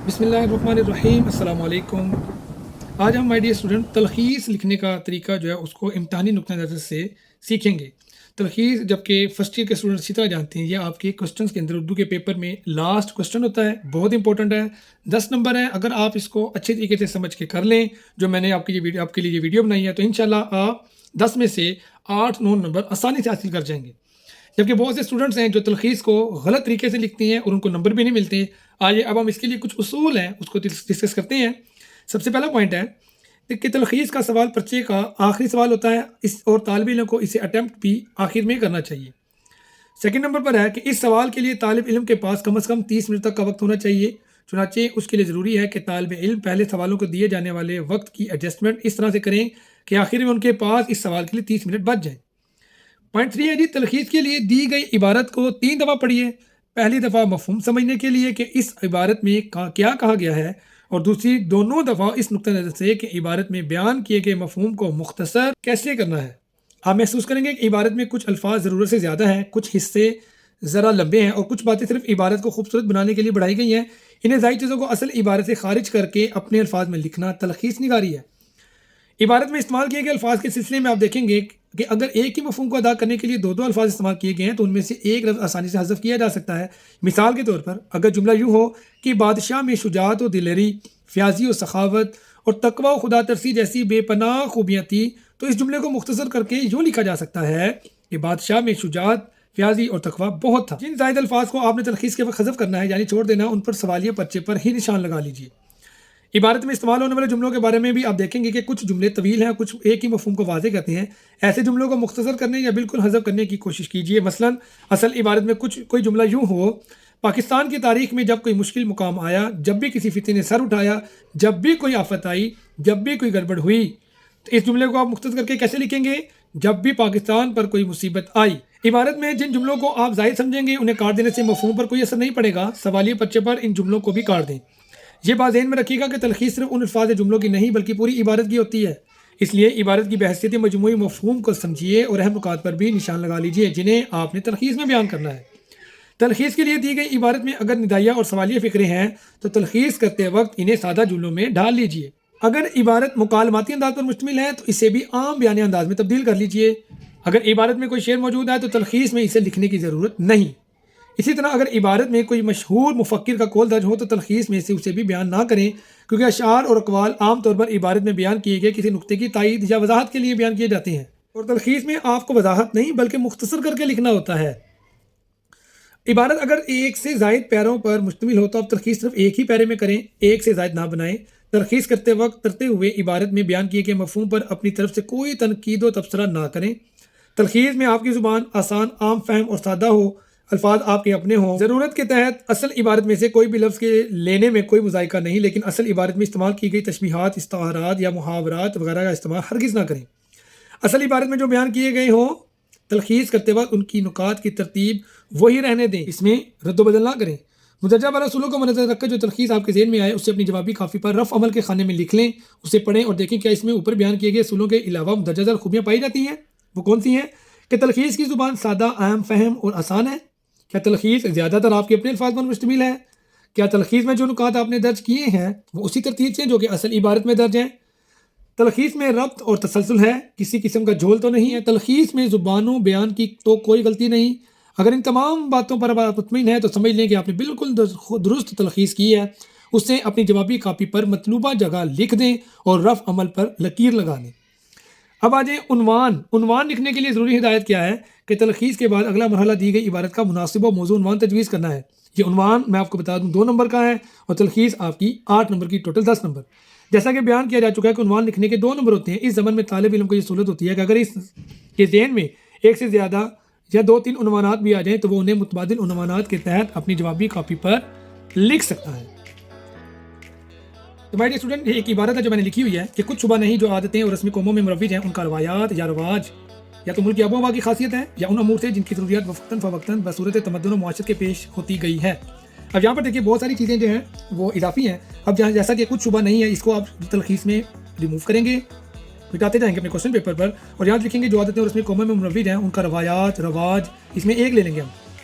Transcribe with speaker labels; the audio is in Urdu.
Speaker 1: بسم اللہ الرحمن الرحیم، السلام علیکم۔ آج ہم مائی ڈیئر اسٹوڈنٹ تلخیص لکھنے کا طریقہ جو ہے اس کو امتحانی نقطہ نظر سے سیکھیں گے۔ تلخیص جبکہ فرسٹ ایئر کے اسٹوڈنٹ اسی طرح جانتے ہیں، یہ آپ کے کوسچنس کے اندر اردو کے پیپر میں لاسٹ کوسچن ہوتا ہے، بہت امپورٹنٹ ہے، 10 نمبر ہے۔ اگر آپ اس کو اچھے طریقے سے سمجھ کے کر لیں، جو میں نے آپ کے لیے یہ ویڈیو بنائی ہے، تو انشاءاللہ آپ 10 میں سے 8-9 نمبر آسانی سے حاصل کر جائیں گے۔ جبکہ بہت سے اسٹوڈنٹس ہیں جو تلخیص کو غلط طریقے سے لکھتے ہیں اور ان کو نمبر بھی نہیں ملتے۔ آئیے اب ہم اس کے لیے کچھ اصول ہیں اس کو ڈسکس کرتے ہیں۔ سب سے پہلا پوائنٹ ہے کہ تلخیص کا سوال پرچے کا آخری سوال ہوتا ہے اور طالب علم کو اسے اٹیمپٹ بھی آخر میں کرنا چاہیے۔ سیکنڈ نمبر پر ہے کہ اس سوال کے لیے طالب علم کے پاس کم از کم 30 منٹ تک کا وقت ہونا چاہیے، چنانچہ اس کے لیے ضروری ہے کہ طالب علم پہلے سوالوں کو دیے جانے والے وقت کی ایڈجسٹمنٹ اس طرح سے کریں کہ آخر میں ان کے پاس اس سوال کے لیے 30 منٹ بچ جائیں۔ پوائنٹ 3 ہے جی، تلخیص کے لیے دی گئی عبارت کو 3 دفعہ پڑھیے۔ پہلی دفعہ مفہوم سمجھنے کے لیے کہ اس عبارت میں کیا کہا گیا ہے، اور دوسری دونوں دفعہ اس نقطہ نظر سے کہ عبارت میں بیان کیے گئے مفہوم کو مختصر کیسے کرنا ہے۔ آپ محسوس کریں گے کہ عبارت میں کچھ الفاظ ضرورت سے زیادہ ہیں، کچھ حصے ذرا لمبے ہیں، اور کچھ باتیں صرف عبارت کو خوبصورت بنانے کے لیے بڑھائی گئی ہیں۔ انہیں ظاہری چیزوں کو اصل عبارت سے خارج کر کے اپنے الفاظ میں لکھنا تلخیص نگاری ہے۔ عبارت میں استعمال کیے گئے الفاظ کے سلسلے میں آپ دیکھیں گے کہ اگر ایک ہی مفہوم کو ادا کرنے کے لیے دو الفاظ استعمال کیے گئے ہیں تو ان میں سے ایک لفظ آسانی سے حذف کیا جا سکتا ہے۔ مثال کے طور پر اگر جملہ یوں ہو کہ بادشاہ میں شجاعت و دلیری، فیاضی و سخاوت اور تقوی و خدا ترسی جیسی بے پناہ خوبیاں تھیں، تو اس جملے کو مختصر کر کے یوں لکھا جا سکتا ہے کہ بادشاہ میں شجاعت، فیاضی اور تقوی بہت تھا۔ جن زائد الفاظ کو آپ نے تلخیص کے وقت حذف کرنا ہے یعنی چھوڑ دینا، ان پر سوالیہ پرچے پر ہی نشان لگا لیجیے۔ عبارت میں استعمال ہونے والے جملوں کے بارے میں بھی آپ دیکھیں گے کہ کچھ جملے طویل ہیں، کچھ ایک ہی مفہوم کو واضح کرتے ہیں۔ ایسے جملوں کو مختصر کرنے یا بالکل حذف کرنے کی کوشش کیجیے۔ مثلا اصل عبارت میں کوئی جملہ یوں ہو، پاکستان کی تاریخ میں جب کوئی مشکل مقام آیا، جب بھی کسی فتنے نے سر اٹھایا، جب بھی کوئی آفت آئی، جب بھی کوئی گڑبڑ ہوئی، تو اس جملے کو آپ مختصر کر کے کیسے لکھیں گے؟ جب بھی پاکستان پر کوئی مصیبت آئی۔ عبارت میں جن جملوں کو آپ زائد سمجھیں گے انہیں کاٹ دینے سے مفہوم پر کوئی اثر نہیں پڑے گا۔ سوالیہ پرچے پر ان جملوں کو بھی کاٹ دیں۔ یہ بات ذہن میں رکھیے گا کہ تلخیص صرف ان الفاظ جملوں کی نہیں بلکہ پوری عبارت کی ہوتی ہے، اس لیے عبارت کی بحیثیت مجموعی مفہوم کو سمجھیے اور اہم نکات پر بھی نشان لگا لیجیے جنہیں آپ نے تلخیص میں بیان کرنا ہے۔ تلخیص کے لیے دی گئی عبارت میں اگر ندائیہ اور سوالیہ فقرے ہیں تو تلخیص کرتے وقت انہیں سادہ جملوں میں ڈال لیجیے۔ اگر عبارت مکالماتی انداز پر مشتمل ہے تو اسے بھی عام بیانی انداز میں تبدیل کر لیجیے۔ اگر عبارت میں کوئی شعر موجود ہے تو تلخیص میں اسے لکھنے کی ضرورت نہیں۔ اسی طرح اگر عبارت میں کوئی مشہور مفکر کا قول درج ہو تو تلخیص میں سے اسے بھی بیان نہ کریں، کیونکہ اشعار اور اقوال عام طور پر عبارت میں بیان کیے گئے کسی نقطے کی تائید یا وضاحت کے لیے بیان کیے جاتے ہیں، اور تلخیص میں آپ کو وضاحت نہیں بلکہ مختصر کر کے لکھنا ہوتا ہے۔ عبارت اگر ایک سے زائد پیروں پر مشتمل ہو تو آپ تلخیص صرف ایک ہی پیرے میں کریں، ایک سے زائد نہ بنائیں۔ تلخیص کرتے ہوئے عبارت میں بیان کیے گئے مفہوم پر اپنی طرف سے کوئی تنقید و تبصرہ نہ کریں۔ تلخیص میں آپ کی زبان آسان، عام فہم اور سادہ ہو، الفاظ آپ کے اپنے ہوں۔ ضرورت کے تحت اصل عبارت میں سے کوئی بھی لفظ کے لینے میں کوئی مذائقہ نہیں، لیکن اصل عبارت میں استعمال کی گئی تشبیہات، استعارات یا محاورات وغیرہ کا استعمال ہرگز نہ کریں۔ اصل عبارت میں جو بیان کیے گئے ہوں، تلخیص کرتے وقت ان کی نکات کی ترتیب وہی رہنے دیں، اس میں رد و بدل نہ کریں۔ مدرجہ والا اصولوں کو مد نظر رکھ کر جو تلخیص آپ کے ذہن میں آئے اسے اپنی جوابی کاپی پر رف عمل کے خانے میں لکھ لیں، اسے پڑھیں اور دیکھیں کیا اس میں اوپر بیان کیے گئے اصولوں کے علاوہ مدرجہ ذیل خوبیاں پائی جاتی ہیں۔ وہ کون سی ہیں؟ کہ تلخیص کی زبان سادہ، عام فہم اور آسان ہے؟ کیا تلخیص زیادہ تر آپ کے اپنے الفاظ پر مشتمل ہے؟ کیا تلخیص میں جو نکات آپ نے درج کیے ہیں وہ اسی ترتیب سے جو کہ اصل عبارت میں درج ہیں؟ تلخیص میں ربط اور تسلسل ہے، کسی قسم کا جھول تو نہیں ہے؟ تلخیص میں زبان و بیان کی تو کوئی غلطی نہیں؟ اگر ان تمام باتوں پر آپ مطمئن ہیں تو سمجھ لیں کہ آپ نے بالکل درست تلخیص کی ہے۔ اسے اپنی جوابی کاپی پر مطلوبہ جگہ لکھ دیں اور رف عمل پر لکیر لگا دیں۔ اب آ جائیں عنوان لکھنے کے لیے ضروری ہدایت کیا ہے کہ تلخیص کے بعد اگلا مرحلہ دی گئی عبارت کا مناسب و موزوں عنوان تجویز کرنا ہے۔ یہ عنوان میں آپ کو بتا دوں 2 نمبر کا ہے اور تلخیص آپ کی 8 نمبر کی، ٹوٹل 10 نمبر۔ جیسا کہ بیان کیا جا چکا ہے کہ عنوان لکھنے کے 2 نمبر ہوتے ہیں۔ اس زمن میں طالب علم کو یہ سہولت ہوتی ہے کہ اگر اس کے ذہن میں ایک سے زیادہ یا 2-3 عنوانات بھی آ جائیں تو وہ انہیں متبادل عنوانات کے تحت اپنی جوابی کاپی پر لکھ سکتا ہے۔ تو مائی ڈیئر اسٹوڈنٹ، ایک عبارت ہے جو میں نے لکھی ہوئی ہے کہ کچھ شبہ نہیں جو عادتیں اور رسمی قوموں میں مروج ہیں ان کا روایات یا رواج یا تو ملک کی آب و ہوا کی خاصیت ہے یا ان امور سے جن کی ضروریات وقتاً فوقتاً بصورت تمدن و معاشرت کے پیش ہوتی گئی ہے۔ اب یہاں پر دیکھیے بہت ساری چیزیں جو ہیں وہ اضافی ہیں۔ اب جیسا کہ کچھ شبہ نہیں ہے، اس کو آپ تلخیص میں ریموو کریں گے، مٹاتے جائیں گے اپنے کوشچن پیپر پر، اور یہاں لکھیں گے جو عادتیں اور رسمی قوموں میں مروج ہیں ان کا روایات، رواج، اس میں ایک لے لیں گے ہم،